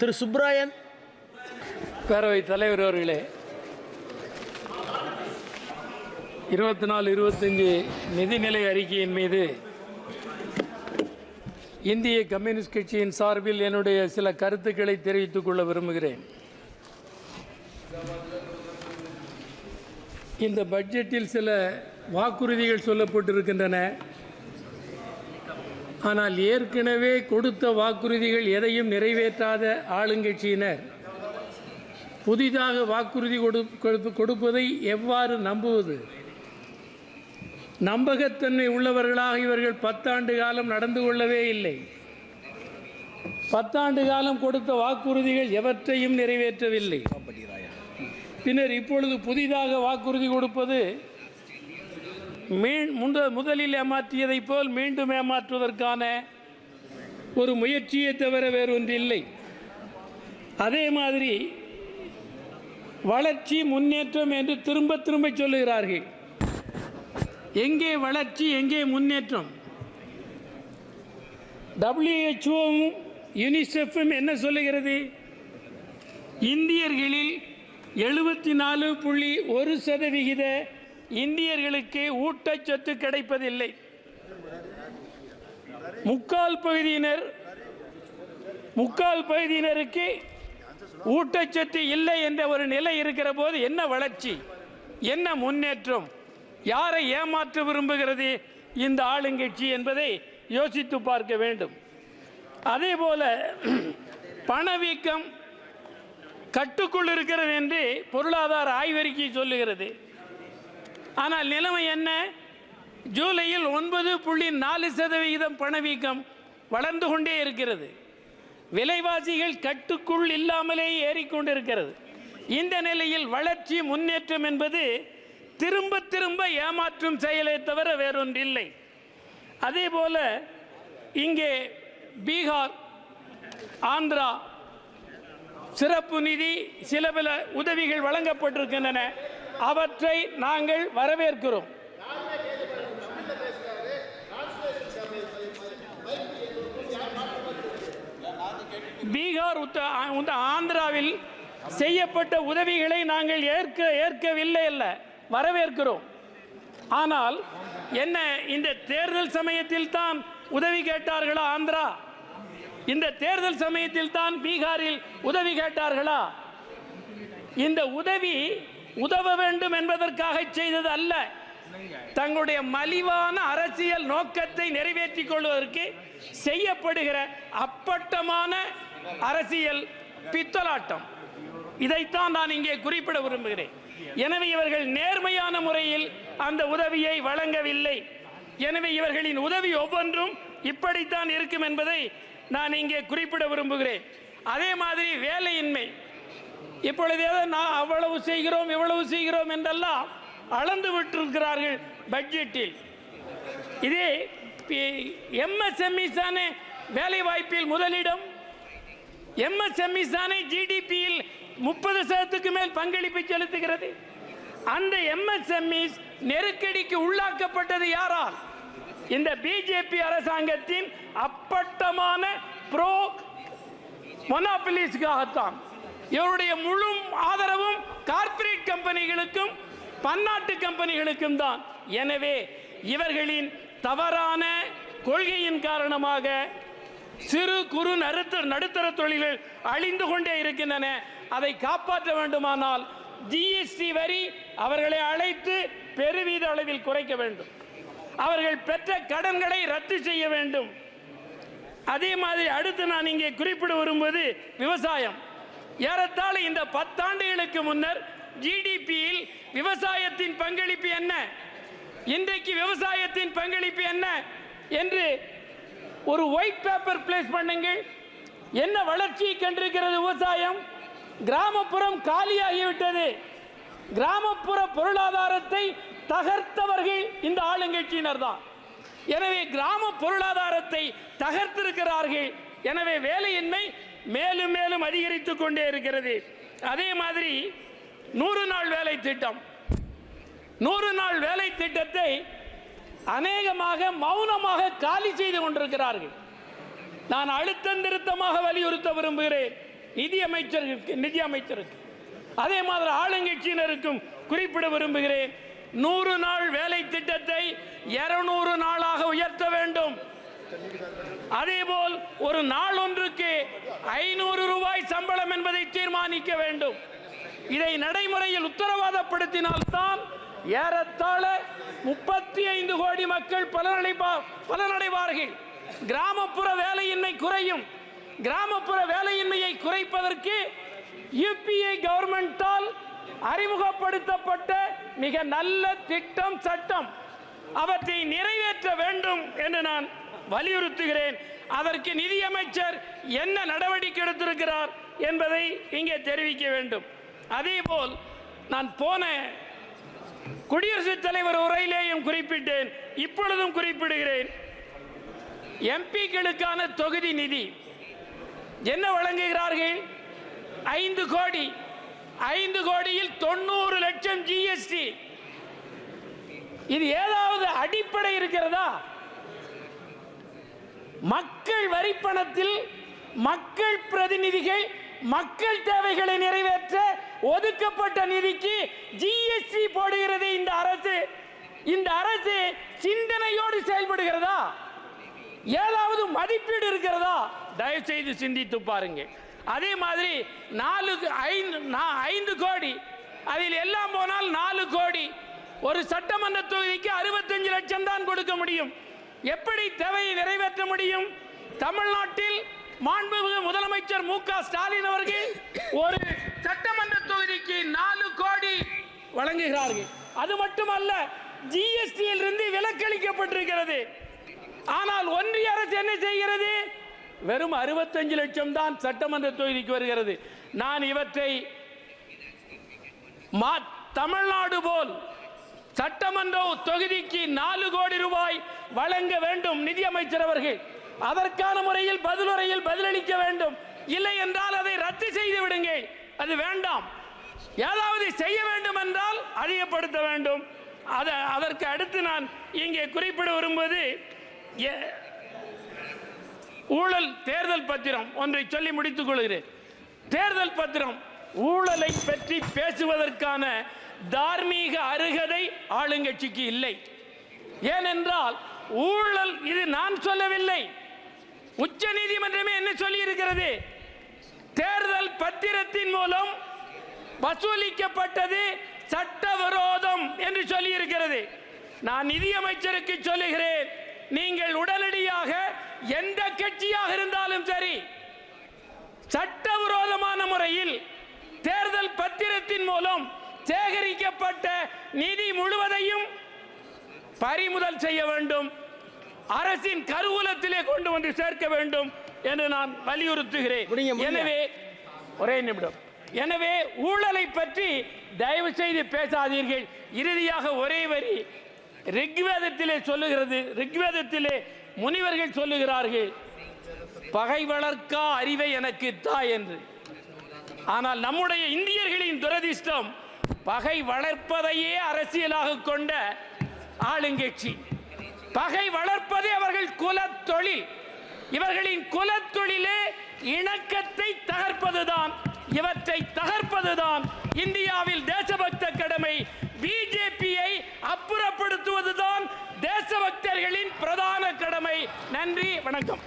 திரு சுப்ராயன். பேரவைத் தலைவர் அவர்களே, 24-25 நிதிநிலை அறிக்கையின் மீது இந்திய கம்யூனிஸ்ட் கட்சியின் சார்பில் என்னுடைய சில கருத்துக்களை தெரிவித்துக் கொள்ள விரும்புகிறேன். இந்த பட்ஜெட்டில் சில வாக்குறுதிகள் சொல்லப்பட்டிருக்கின்றன. ஆனால் ஏற்கனவே கொடுத்த வாக்குறுதிகள் எதையும் நிறைவேற்றாத ஆளுங்கட்சியினர் புதிதாக வாக்குறுதி கொடுப்பதை எவ்வாறு நம்புவது? நம்பகத்தன்மை உள்ளவர்களாக இவர்கள் 10 ஆண்டு காலம் நடந்து கொள்ளவே இல்லை. 10 ஆண்டு காலம் கொடுத்த வாக்குறுதிகள் எவற்றையும் நிறைவேற்றவில்லை. பின்னர் இப்பொழுது புதிதாக வாக்குறுதி கொடுப்பது முதலில் ஏமாற்றியதைப் போல் மீண்டும் ஏமாற்றுவதற்கான ஒரு முயற்சியை தவிர வேறொன்றில்லை. அதே மாதிரி வளர்ச்சி முன்னேற்றம் என்று திரும்ப திரும்ப சொல்லுகிறார்கள். எங்கே வளர்ச்சி, எங்கே முன்னேற்றம்? WHO-வும் யுனிசெஃப்பும் என்ன சொல்லுகிறது? இந்தியர்களில் 74.1% இந்தியர்களுக்கு ஊட்டச்சத்து கிடைப்பதில்லை. முக்கால் பகுதியினருக்கு ஊட்டச்சத்து இல்லை என்ற ஒரு நிலை இருக்கிற போது என்ன வளர்ச்சி, என்ன முன்னேற்றம்? யாரை ஏமாற்ற விரும்புகிறது இந்த ஆளுங்கட்சி என்பதை யோசித்து பார்க்க வேண்டும். அதே போல பணவீக்கம் கட்டுக்குள் இருக்கிறது என்று பொருளாதார ஆய்வறிக்கை சொல்லுகிறது. ஆனால் நிலைமை என்ன? ஜூலையில் 9.4% பணவீக்கம் வளர்ந்து கொண்டே இருக்கிறது. விலைவாசிகள் கட்டுக்குள் இல்லாமலே ஏறிக்கொண்டிருக்கிறது. இந்த நிலையில் வளர்ச்சி முன்னேற்றம் என்பது திரும்ப திரும்ப ஏமாற்றும் செயலை தவிர வேறொன்றில்லை. அதே போல இங்கே பீகார், ஆந்திரா சிறப்பு நிதி சில பல உதவிகள் வழங்கப்பட்டிருக்கின்றன. அவற்றை நாங்கள் வரவேற்கிறோம். பீகார், ஆந்திராவில் செய்யப்பட்ட உதவிகளை நாங்கள் ஏற்கவில்லை அல்ல, வரவேற்கிறோம். ஆனால் என்ன, இந்த தேர்தல் சமயத்தில் தான் உதவி கேட்டார்களா ஆந்திரா? இந்த தேர்தல் சமயத்தில் தான் பீகாரில் உதவி கேட்டார்களா? இந்த உதவி உதவ வேண்டும் என்பதற்காக செய்தது அல்ல. தங்களுடைய மலிவான அரசியல் நோக்கத்தை நிறைவேற்றிக் கொள்வதற்கு செய்யப்படுகிற அப்பட்டமான அரசியல் பித்தலாட்டம். இதைத்தான் நான் இங்கே குறிப்பிட விரும்புகிறேன். எனவே இவர்கள் நேர்மையான முறையில் அந்த உதவியை வழங்கவில்லை. எனவே இவர்களின் உதவி ஒவ்வொன்றும் இப்படித்தான் இருக்கும் என்பதை நான் இங்கே குறிப்பிட விரும்புகிறேன். அதே மாதிரி வேலையின்மை, இப்பொழுது நான் அவ்வளவு செய்கிறோம் இவ்வளவு செய்கிறோம் என்றெல்லாம் அளந்து விட்டிருக்கிறார்கள் பட்ஜெட்டில். இதே எம்எஸ்எம்இ தானே வேலை வாய்ப்பில் முதலிடம். எம்எஸ்எம்இ தானே ஜிடிபியில் 30% மேல் பங்களிப்பு செலுத்துகிறது. அந்த எம்எஸ்எம்இ நெருக்கடிக்கு உள்ளாக்கப்பட்டது யாரால்? இந்த பிஜேபி அரசாங்கத்தின் அப்பட்டமான ப்ரோ மொனோபலிஸ்காகத்தான். இவருடைய முழு ஆதரவும் கார்ப்பரேட் கம்பெனிகளுக்கும் பன்னாட்டு கம்பெனிகளுக்கும் தான். எனவே இவர்களின் தவறான கொள்கையின் காரணமாக சிறு குறு நடுத்தர தொழில்கள் அழிந்து கொண்டே இருக்கின்றன. அதை காப்பாற்ற வேண்டுமானால் ஜிஎஸ்டி வரி அவர்களை அழைத்து பெருவீத அளவில் குறைக்க வேண்டும். அவர்கள் பெற்ற கடன்களை ரத்து செய்ய வேண்டும். அதே மாதிரி அடுத்து நான் இங்கே குறிப்பிட விரும்புவது விவசாயம். ஏறத்தாழ இந்த 10 ஆண்டுகளுக்கு முன்னர் ஜிடிபியில் விவசாயத்தின் பங்களிப்பு என்ன, இன்றைக்கு விவசாயத்தின் பங்களிப்பு என்ன என்று ஒரு ஒயிட் பேப்பர் பிளேஸ் பண்ணுங்கள். என்ன வளர்ச்சியை கண்டிருக்கிறது விவசாயம்? கிராமப்புறம் காலியாகிவிட்டது. கிராமப்புற பொருளாதாரத்தை தகர்த்தவர்கள் இந்த ஆளுங்கட்சியினர் தான். எனவே கிராம பொருளாதாரத்தை தகர்த்திருக்கிறார்கள். எனவே வேலையின்மை மேலும் மேலும் அதிகரித்துக் கொண்டே இருக்கிறது. அதே மாதிரி 100 நாள் வேலை திட்டம், 100 நாள் வேலை திட்டத்தை அநேகமாக மௌனமாக காலி செய்து கொண்டிருக்கிறார்கள். நான் அழுத்தம் திருத்தமாக வலியுறுத்த விரும்புகிறேன். நிதி அமைச்சருக்கு அதே மாதிரி ஆளுங்கட்சியினருக்கும் குறிப்பிட விரும்புகிறேன். 100 நாள் வேலை திட்டத்தை 200 நாளாக உயர்த்த வேண்டும். அதேபோல் ஒரு நாள் ஒன்றுக்கு 500 ரூபாய் சம்பளம் என்பதை தீர்மானிக்க வேண்டும். இதை நடைமுறையில் உத்தரவாதப்படுத்தினால்தான் ஏறத்தாழ 35 கோடி மக்கள் பலனடைவார்கள். கிராமப்புற வேலையின்மை குறையும். கிராமப்புற வேலையின்மையை குறைப்பதற்கு யுபிஏ கவர்மெண்டால் அறிமுகப்படுத்தப்பட்ட மிக நல்ல திட்டம், சட்டம், அவற்றை நிறைவேற்ற வேண்டும் என்று நான் வலியுறுத்துகிறேன். அதற்கு நிதியமைச்சர் என்ன நடவடிக்கை எடுத்திருக்கிறார் என்பதை இங்கே தெரிவிக்க வேண்டும். அதேபோல் நான் போன குடியரசுத் தலைவர் உரையிலேயும் குறிப்பிட்டேன், இப்பொழுதும் குறிப்பிடுகிறேன். எம்பிக்களுக்கான தொகுதி நிதி என்ன வழங்குகிறார்கள்? 5 கோடி. 5 கோடியில் 90 லட்சம் ஜிஎஸ்டி. இது ஏதாவது அடிப்படை இருக்கிறதா? மக்கள் வரிப்பணத்தில் மக்கள் பிரதிநிதிகள் மக்கள் தேவைகளை நிறைவேற்ற ஒதுக்கப்பட்ட நிதிக்கு ஜிஎஸ்டி போடுகிறது இந்த அரசு. இந்த அரசு சிந்தனையோடு செயல்படுகிறதா? ஏதாவது மதிப்பீடு இருக்கிறதா? தயவு செய்து சிந்தித்து பாருங்க. அதே மாதிரி 5 கோடி, அதில் எல்லாம் போனால் 4 கோடி. ஒரு சட்டமன்ற தொகுதிக்கு 65 லட்சம் தான் கொடுக்க முடியும். எப்படி தேவையை நிறைவேற்ற முடியும்? தமிழ்நாட்டில் மாண்புமிகு முதலமைச்சர் மு.க. ஸ்டாலின் அவர்கள் ஒரு சட்டமன்ற தொகுதிக்கு 4 கோடி வழங்குகிறார்கள். அது மட்டுமல்ல, ஜிஎஸ்டியில் இருந்து விலக்களிக்கப்பட்டிருக்கிறது. ஆனால் ஒன்றிய அரசு என்ன செய்கிறது? வெறும் 65 லட்சம் தான் சட்டமன்ற தொகுதிக்கு வருகிறது. நான் இவற்றை தமிழ்நாடு போல் சட்டமன்ற தொகுதிக்கு 4 கோடி ரூபாய் வழங்க வேண்டும் நிதியமைச்சர் அவர்கள். அதற்கான முறையில் பதிலுரையில் பதிலளிக்க வேண்டும். இல்லை என்றால் அதை ரத்து செய்து விடுங்கள். அது வேண்டாம். ஏதாவது செய்ய வேண்டும் என்றால் அதிகப்படுத்த வேண்டும். அதற்கு அடுத்து நான் இங்கே குறிப்பிட விரும்புவது ஊழல் தேர்தல் பத்திரம் ஒன்றை சொல்லி முடித்துக் கொள்கிறேன். தேர்தல் பத்திரம் ஊழலை பற்றி பேசுவதற்கான தார்மீக அருகதை ஆளுங்கட்சிக்கு இல்லை. ஏனென்றால் ஊழல், இது நான் சொல்லவில்லை, உச்ச நீதிமன்றமே என்ன சொல்லி இருக்கிறது? தேர்தல் பத்திரத்தின் மூலம் வசூலிக்கப்பட்டது சட்டவிரோதம் என்று சொல்லி இருக்கிறது. நான் நிதியமைச்சருக்கு சொல்லுகிறேன், நீங்கள் உடனடியாக எந்த கட்சியாக இருந்தாலும் சரி, சட்டவிரோதமான முறையில் தேர்தல் பத்திரத்தின் மூலம் சேகரிக்கப்பட்ட நிதி முழுவதையும் பறிமுதல் செய்ய வேண்டும். அரசின் கருவூலத்திலே கொண்டு வந்து சேர்க்க வேண்டும் என்று நான் வலியுறுத்துகிறேன். எனவே ஒரே நிமிடம். எனவே ஊழலை பற்றி தயவு செய்து பேசாதீர்கள். இறுதியாக ஒரே வரி ரிக்வேதத்திலே சொல்லுகிறது. ரிக்வேதத்திலே முனிவர்கள் சொல்லுகிறார்கள், பகை வளர்க்கா அறிவை எனக்கு தா என்று. ஆனால் நம்முடைய இந்தியர்களின் துரதிர்ஷ்டம், பகை வளர்ப்பதையே அரசியலாக கொண்ட ஆளுங்கட்சி. பகை வளர்ப்பதே அவர்கள் குலத்தொழில். இவர்களின் குலத்தொழிலே இணக்கத்தை தகர்ப்பதுதான், இவற்றை தகர்ப்பதுதான் இந்தியாவில் தேசபக்த கடமை. பிஜேபியை அப்புறப்படுத்துவதுதான் தேசபக்தர்களின் பிரதான கடமை. நன்றி, வணக்கம்.